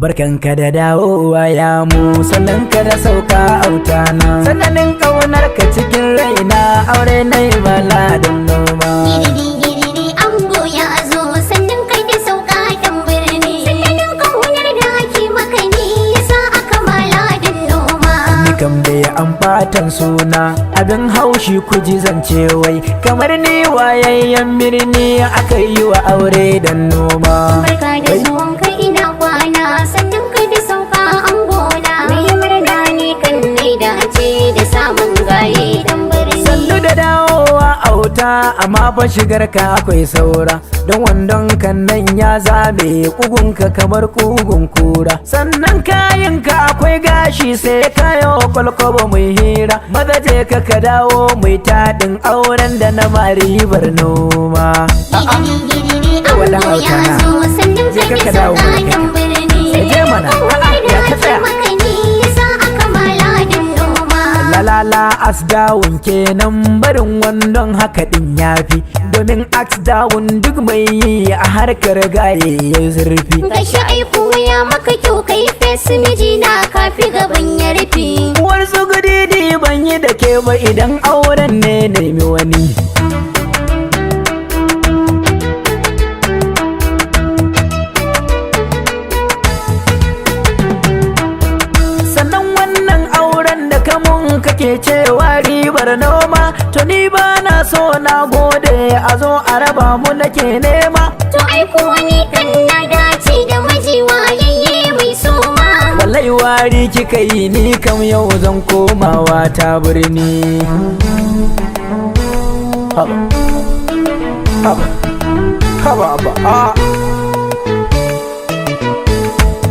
Barkanka da dawowa yamu, sannan ka da sauka autana, sannanin kaunar ka cikin raina, aure nai bala don noma. Giriri ango ya zo, sannan kai da sauka dan birni, sannanin kaunar da ake maka ne yasa aka mala don noma. Ni kam dai an batan suna, abin haushi ku ji zance wai, kamar ni wayayyen birni aka yi wa aure don noma. Barka da zuwan kai ina kwana, sannan kai da sauka angona, mai murna ne kan ne da ce da samun gaye dan birni. Sannu da dawowa auta, amma fa shigar ka akwai saura, don wandon kan nan ya zabe kugunka kamar kugun kura, sannan kayanka akwai gashi sai kayo kwalkwabo mai hira, maza je ka dawo mai taɗin auren da na maribar noma. Giriri ango ya zo, sannan kai da sauka dan birni, sannan kaunar da ake maka ne yasa aka mala don noma. Lalala as dawun kenan, barin wandon haka din yafi, domin ax dawun duk mai yi a harkar gaye ya zurfi. Gashi aiko ya maka kyau kai fes, miji na kafi gaban ya rufi. Uwar su gudidi ban yi da ke ba, idan auren ne nemi wani. Sannan wannan auren da kamun kake cewa ribar noma, to ni ba na so, na gode a zo a raba mu nake nema. To aiko ni kan na dace da miji wayayye mai soma. Wallahi wari kika yi, ni kam yau zan komawa ta birni. Haba haba haba haba ah.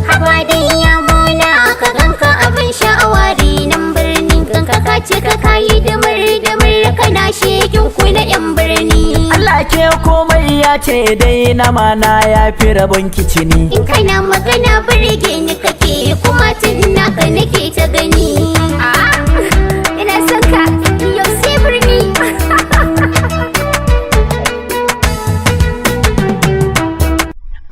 Haba dai ya mona ka ganka abin sha'awari nan birni, ganka ka ce ka kayi damar kana shegin ku na yan birni. Allah ke komai ya ce dai na mana ya fi rabon kicini. In kana magana birge ni kake, kuma tun naka nake ta gani. Ina son ka yau sai birni.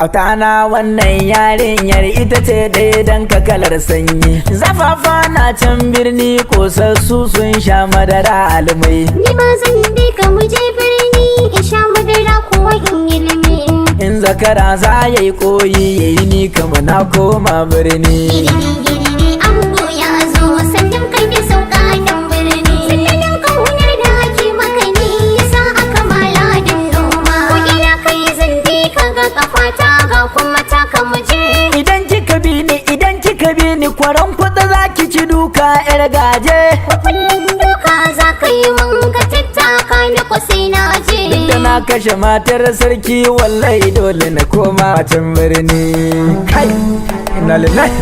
Autana wannan yarinyar ita ce ɗaya dan ka kalar sanyi, zafafa na can birni kosassu sun sha madara almai. Ni ma zan bi ka mu je birni, in sha madara kuwa in ilimi. In zakara za ya yi koyi ya yi, ni kama na koma birni. Giriri ango ya zo, sannan kai da sauka dan birni, sannanin kaunar da ake maka ne yasa aka mala don noma. Ko ina kai zan bi ka ga kafata, ga kuma taka mu je. Idan kika bi ni kwaran kuɗa za ki ci duka yar gaje. Kullum duka za ka yi mun ka tattaka ni ko sai na je. Duk da na kashe matar sarki, wallahi dole na koma can birni. Kai, ina lillahi.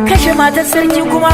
Kashe matar sarki kuma